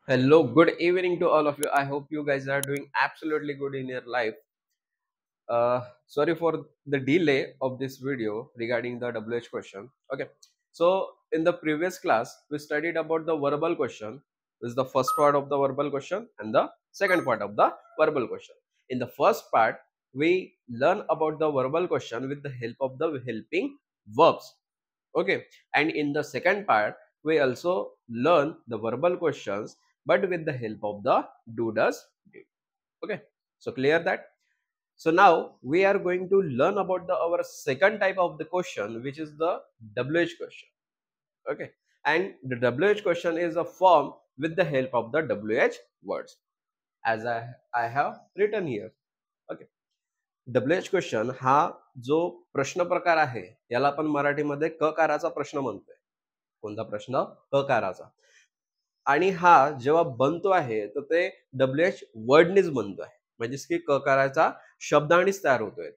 Hello, good evening to all of you. I hope you guys are doing absolutely good in your life. Sorry for the delay of this video regarding the WH question. Okay, so in the previous class, we studied about the verbal question. This is the first part of the verbal question and the second part of the verbal question. In the first part, we learn about the verbal question with the help of the helping verbs. Okay, and in the second part we also learn the verbal questions but with the help of the do does did. Okay, so clear that. So now we are going to learn about the our second type of the question, which is the WH question. Okay, and the WH question is a form with the help of the WH words, as I have written here. Okay, WH question हा जो प्रश्न प्रकार आहे याला आपण मराठीमध्ये ककाराचा प्रश्न म्हणतोय. कोणता प्रश्न? ककाराचा. आणि हा जेव्हा बनतो आहे तर ते WH वर्डनीच बनतो आहे. म्हणजेच की ककाराचा शब्दांनीच तयार होतोय.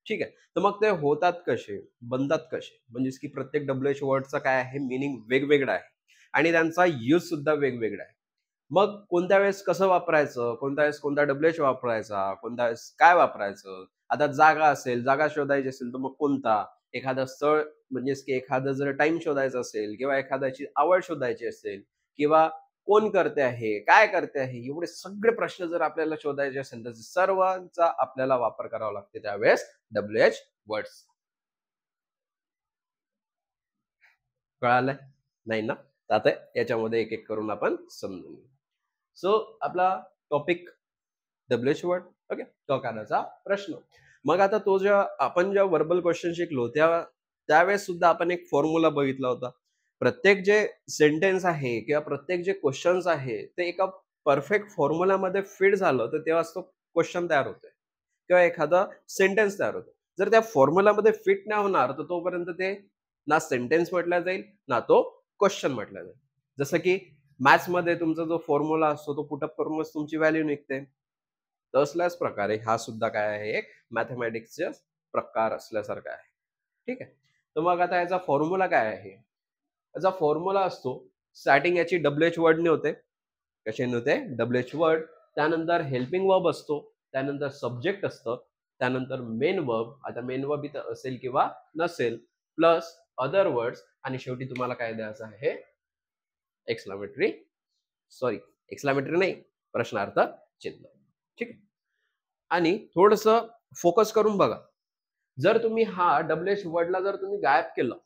ठीक आहे. तर मग ते होतात कसे? बनतात कसे? म्हणजेच की प्रत्येक WH वर्डचा काय आहे मीनिंग वेगवेगळा आहे आणि त्यांचा यूज सुद्धा वेगवेगळा आहे. मग कोणत्या वेळेस कसं वापरायचं, कोणत्या वेळेस कोणता WH वापरायचा, कोणत्या वेळेस काय वापरायचं. आता जागा असेल, जागा शोधायची असेल तर मग कोणता, एखादं स्थळ म्हणजेच की एखादं जर टाइम शोधायचा असेल किंवा एखाद्याची आवड शोधायची असेल किंवा कोण करते आहे, काय करते आहे, एवढे सगळे प्रश्न जर आपल्याला शोधायचे असेल तर सर्वांचा आपल्याला वापर करावा लागते त्यावेळेस WH वर्ड्स. कळालंय? नाही ना? आता याच्यामध्ये एक एक करून आपण समजून घेऊ. सो आपला टॉपिक WH वर्ड. ओके, ककाराचा प्रश्न. मग आता तो जेव्हा आपण जेव्हा वर्बल क्वेश्चन शिकलो त्यावेळेस सुद्धा आपण एक फॉर्म्युला बघितला होता. प्रत्येक जे सेंटेन्स आहे किंवा प्रत्येक जे क्वेश्चन्स आहे ते एका परफेक्ट फॉर्म्युलामध्ये फिट झालं तर तेव्हाच तो क्वेश्चन तयार होतोय किंवा एखादा सेंटेन्स तयार होतो. जर त्या फॉर्म्युलामध्ये फिट नाही होणार तर तोपर्यंत ते ना सेंटेन्स म्हटला जाईल ना तो क्वेश्चन म्हटला जाईल. जसं की मॅथ्समध्ये तुमचा जो फॉर्म्युला असतो तो पुटअप करूनच तुमची व्हॅल्यू निघते. तसल्याच प्रकारे हा सुद्धा काय आहे, एक मॅथमॅटिक्सचा प्रकार असल्यासारखा आहे. ठीक आहे. तर मग आता याचा फॉर्म्युला काय आहे? याचा फॉर्म्युला असतो, स्टार्टिंग याची WH वर्डने होते. कशाने होते? WH word. त्यानंतर हेल्पिंग वर्ब असतो, त्यानंतर सब्जेक्ट असतं, त्यानंतर मेन वर्ब. आता मेन वर्ब इथं असेल किंवा नसेल, प्लस अदर वर्ड्स आणि शेवटी तुम्हाला काय द्यायचं आहे? एक्सक्लामेटरी, सॉरी एक्सक्लामेटरी नाही, प्रश्नार्थ चिन्ह. ठीक आहे. आणि थोडस फोकस करून बघा. जर तुम्ही हा WH वर्डला जर तुम्ही गायब केलं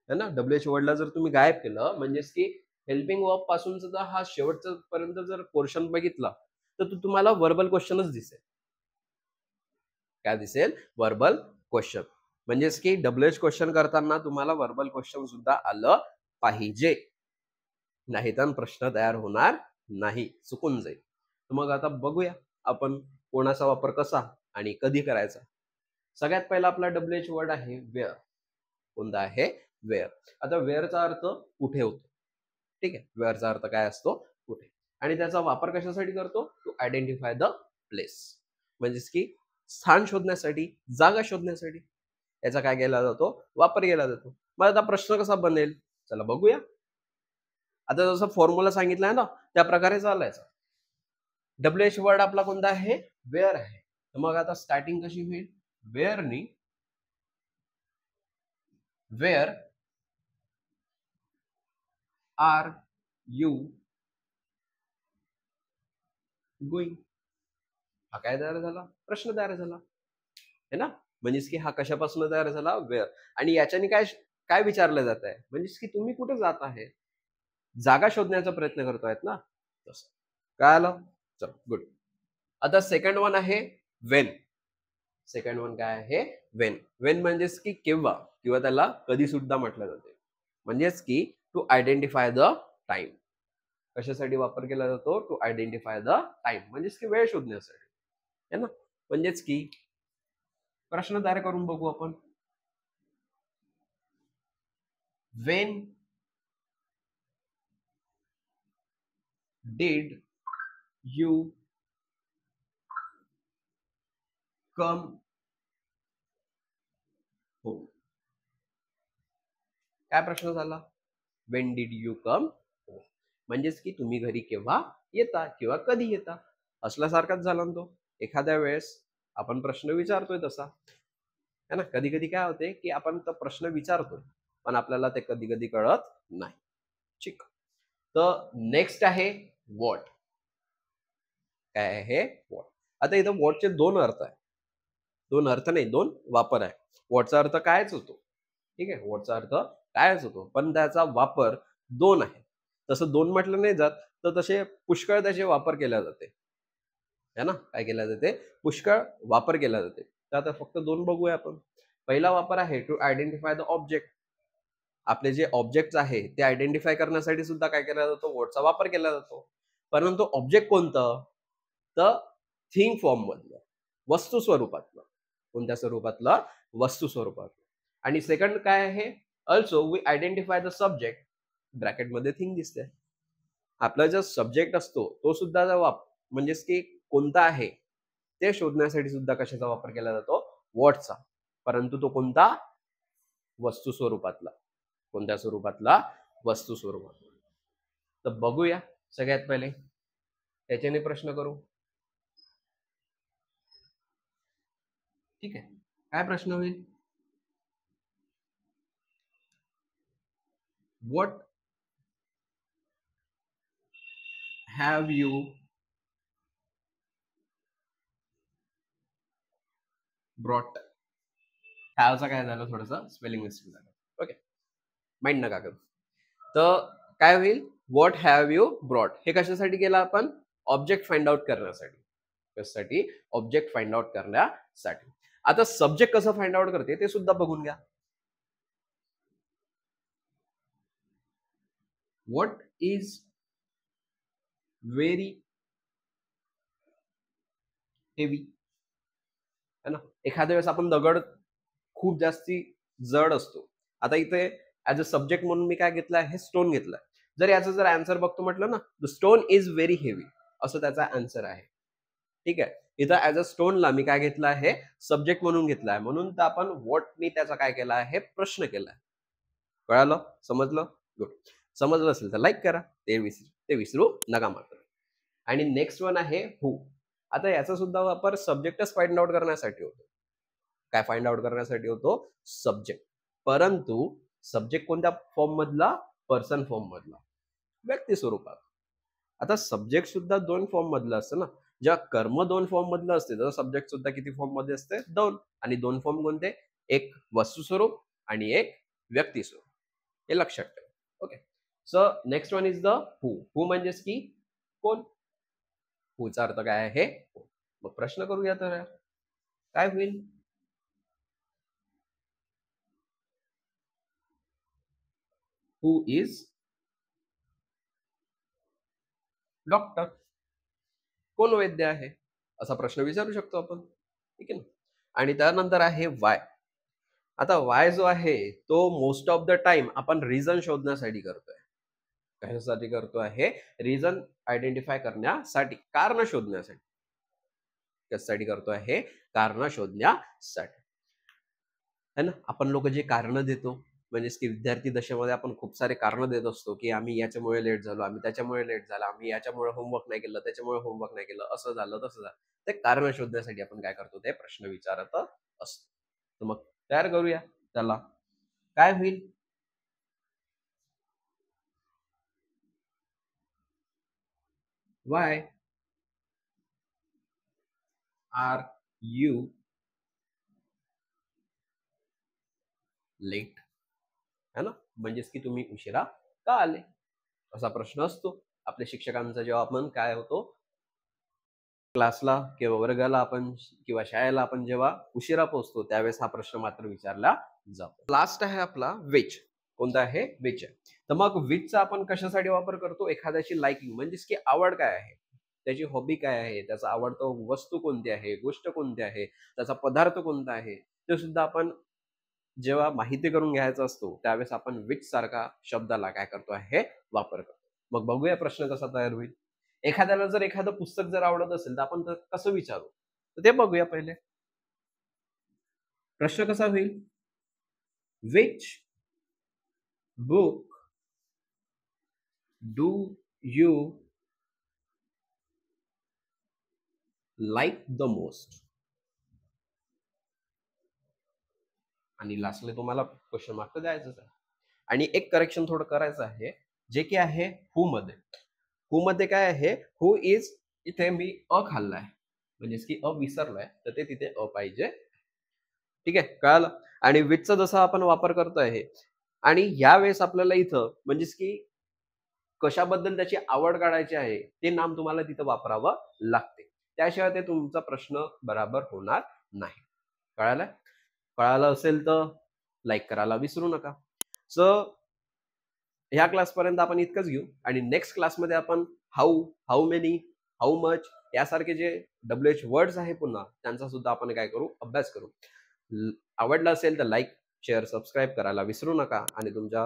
है ना, WH वर्डला जर तुम्ही गायब केलं म्हणजेच की हेल्पिंग वर्ब पासून सुद्धा हा शेवटचा पर्यंत जर पोर्शन बघितला तर तो तुम्हाला वर्बल क्वेश्चनच दिसेल. काय दिसेल? Verbal question. म्हणजेच की WH क्वेश्चन करताना तुम्हाला वर्बल क्वेश्चन सुद्धा आलं पाहिजे, नाही तर प्रश्न तयार होणार नाही, चुकून जाईल. मग आता बघूया आपण कोणाचा वापर कसा आणि कधी करायचा. सगळ्यात पहिला आपला WH वर्ड आहे वेअर. कोणता आहे? वेअर. आता वेअरचा अर्थ कुठे होतो. ठीक आहे, वेअरचा अर्थ काय असतो? कुठे. आणि त्याचा वापर कशासाठी करतो? To identify the place. म्हणजेच की स्थान शोधण्यासाठी, जागा शोधण्यासाठी याचा काय केला जातो? वापर केला जातो. मग आता प्रश्न कसा बनेल? चला बघूया. आता जसं फॉर्म्युला सांगितलाय ना त्या प्रकारे चालायचं. WH वर्ड आपला कोणता आहे? वेअर आहे. मग आता स्टार्टिंग कशी होईल? वेअरनी, वेअर आर यू गोईंग. हा काय तयार झाला? प्रश्न तयार झाला है ना. म्हणजेच की हा कशापासून तयार झाला? वेअर. आणि याच्याने काय काय विचारलं जात आहे? म्हणजेच की तुम्ही कुठे जात आहे, जागा शोधण्याचा प्रयत्न करतोयत ना. तसं काय आलं? चल गुड. आता सेकंड वन आहे वेन. सेकंड वन काय आहे? वेन. वेन म्हणजेच की केव्हा किंवा त्याला कधी सुद्धा म्हटलं जाते. म्हणजेच की टू आयडेंटिफाय द टाइम. कशासाठी वापर केला जातो? To identify the time. म्हणजेच की वेळ शोधण्यासाठी है ना. म्हणजेच की प्रश्न तयार करून बघू आपण. Wien did you come home. काय प्रश्न झाला? Wien did you come home. म्हणजेच की तुम्ही घरी केव्हा येता किंवा कधी येता असल्यासारखाच झाला ना तो. एखाद्या वेळेस आपण प्रश्न विचारतोय तसा है ना. कधी कधी काय होते की आपण तो प्रश्न विचारतोय पण आपल्याला ते कधी कधी कळत नाही. ठीक. तर नेक्स्ट आहे वॉट. काय आहे वॉट. आता इथं वॉटचे दोन अर्थ आहे. दोन अर्थ नाही, दोन वापर आहे. वॉटचा अर्थ कायच होतो. ठीक आहे, वॉटचा अर्थ कायच होतो पण त्याचा वापर दोन आहे. तसं दोन म्हटलं नाही जात तर तसे पुष्कळ त्याचे वापर केला जाते है ना. काय केला जाते, पुष्कळ वापर केला जाते. तर आता फक्त दोन बघूया आपण. पहिला वापर आहे टू आयडेंटिफाय द ऑब्जेक्ट. आपले जे ऑब्जेक्ट आहे ते आयडेंटिफाय करण्यासाठी सुद्धा काय केला जातो, वॉटचा वापर केला जातो. परंतु ऑब्जेक्ट कोणतं, तर थिंग फॉर्म मधलं, वस्तू स्वरूपातलं. कोणत्या स्वरूपातलं, वस्तू स्वरूपातलं. आणि सेकंड काय आहे, also we identify the subject. ब्रॅकेटमध्ये थिंग दिसते. आपला जो सब्जेक्ट असतो तो सुद्धा म्हणजेच की कोणता आहे ते शोधण्यासाठी सुद्धा कशाचा वापर केला जातो, वॉटचा. परंतु तो कोणता, वस्तू स्वरूपातला. कोणत्या स्वरूपातला, वस्तू स्वरूपातला. तर बघूया सगळ्यात पहिले त्याच्याने प्रश्न करू. ठीक आहे, काय प्रश्न होईल, व्हॉट हॅव यू ब्रॉट. हॅवचा काय झालं, थोडंसं स्पेलिंग मिस्टेक झालं. ओके, माइंड नका करू. तर काय होईल, व्हॉट हॅव यू ब्रॉट. हे कशासाठी केलं आपण, ऑब्जेक्ट फाइंड आउट करण्यासाठी. कशासाठी, ऑब्जेक्ट फाइंड आउट करण्यासाठी. आता सब्जेक्ट कसं फाइंड आउट करते ते सुद्धा बघून घ्या. व्हॉट इज व्हेरी हेवी है ना. एखाद्या वेळेस आपण दगड खूप जास्ती जड असतो. आता इथे ऍज अ सब्जेक्ट म्हणून मी काय घेतलं आहे, स्टोन घेतलाय. जर याचं जर आन्सर बघतो म्हटलं ना, the stone is very heavy, असं त्याचा आन्सर आहे. ठीक आहे, इथं ऍज अ स्टोनला मी काय घेतलं आहे, सब्जेक्ट म्हणून घेतला आहे. म्हणून तर आपण व्हॉटनी त्याचा काय केला आहे, प्रश्न केलाय. कळालं, समजलं, गुड. समजलं असेल तर लाईक करा, ते विसरू नका मात्र. आणि नेक्स्ट वन आहे हू. आता याचा सुद्धा वापर सब्जेक्टच फाइंड आउट करण्यासाठी होतो. काय फाइंड आउट करण्यासाठी होतो, सब्जेक्ट. परंतु सब्जेक्ट कोणत्या फॉर्म मधला, पर्सन फॉर्म मधला, व्यक्ती स्वरूपात. आता सब्जेक्ट सुद्धा दोन फॉर्म मधलं असतं ना. जेव्हा कर्म दोन फॉर्म मधलं असते तेव्हा सब्जेक्ट सुद्धा किती फॉर्म मध्ये असते, दोन. आणि दोन फॉर्म कोणते, एक वस्तू स्वरूप आणि एक व्यक्ती स्वरूप. हे लक्षात ठेवा. Okay, so next one is the who. Who म्हणजेच की कोण. हूचा अर्थ काय आहे, मग प्रश्न करूया तर काय होईल, हू इज डॉक्टर. कोण वैद्य आहे, असा प्रश्न विचारू शकतो आपण. ठीक आहे ना. आणि त्यानंतर आहे वाय. आता वाय जो आहे तो मोस्ट ऑफ द टाइम आपण रिझन शोधण्यासाठी करतोय. कशासाठी करतो आहे, रिझन आयडेंटिफाय करण्यासाठी, कारण शोधण्यासाठी. कशासाठी करतो आहे, कारण शोधण्यासाठी है ना. आपण लोक जे कारण देतो, म्हणजेच की विद्यार्थी दशेमध्ये आपण खूप सारे कारण देत असतो की आम्ही याच्यामुळे लेट झालो, आम्ही त्याच्यामुळे लेट झाला, आम्ही याच्यामुळे होमवर्क नाही केलं, त्याच्यामुळे होमवर्क नाही केलं, असं झालं तसं झालं. ते कारण शोधण्यासाठी आपण काय करतो, ते प्रश्न विचारत असतो. तर मग तयार करूया त्याला. काय होईल, वाय आर यू लेट है ना. म्हणजेच की तुम्ही उशिरा का आले, असा प्रश्न असतो आपल्या शिक्षकांचा. जेव्हा आपण काय होतो, क्लासला किंवा वर्गाला आपण किंवा शाळेला आपण जेव्हा उशिरा पोहोचतो त्यावेळेस हा प्रश्न मात्र विचारला जातो. लास्ट आहे आपला विच. कोणता आहे, विच आहे. तर मग विचचा आपण कशासाठी वापर करतो, एखाद्याची लाइकिंग म्हणजेच की आवड काय आहे, त्याची हॉबी काय आहे, त्याचा आवडतो वस्तू कोणती आहे, गोष्ट कोणती आहे, त्याचा पदार्थ कोणता आहे, ते सुद्धा आपण जेव्हा माहिती करून घ्यायचा असतो त्यावेळेस आपण विच सारखा शब्दाला काय करतो आहे, वापर करतो. मग बघूया प्रश्न कसा तयार होईल. एखाद्याला जर एखादं पुस्तक जर आवडत असेल तर आपण कसं विचारू, तर ते बघूया पहिले. प्रश्न कसा होईल, which book do you like the most, आणि लास्टली तुम्हाला क्वेश्चन मार्क द्यायचं आहे. आणि एक करेक्शन थोडं करायचं आहे, जे की आहे हू मध्ये. हू मध्ये काय आहे, हू इज, इथे मी अ खाल्लाय म्हणजेच की अ विसरलाय, तर ते तिथे अ पाहिजे. ठीक आहे, कळालं. आणि विथचा जसा आपण वापर करतो आहे, आणि यावेळेस आपल्याला इथं म्हणजेच की कशाबद्दल त्याची आवड काढायची आहे ते नाम तुम्हाला तिथं वापरावं लागते, त्याशिवाय ते तुमचा प्रश्न बराबर होणार नाही. कळालं? कळालं असेल तर लाईक करायला विसरू नका. सो ह्या क्लासपर्यंत आपण इतकंच घेऊ, आणि नेक्स्ट क्लासमध्ये आपण how, how many, how much यासारखे जे WH वर्ड्स आहे पुन्हा त्यांचा सुद्धा आपण काय करू, अभ्यास करू. आवडलं असेल तर लाईक, शेअर, सबस्क्राईब करायला विसरू नका, आणि तुमच्या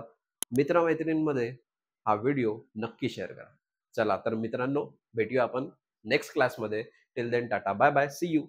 मित्रमैत्रिणींमध्ये हा व्हिडिओ नक्की शेअर करा. चला तर मित्रांनो, भेटूया आपण नेक्स्ट क्लासमध्ये. Till then tata, bye bye, see you.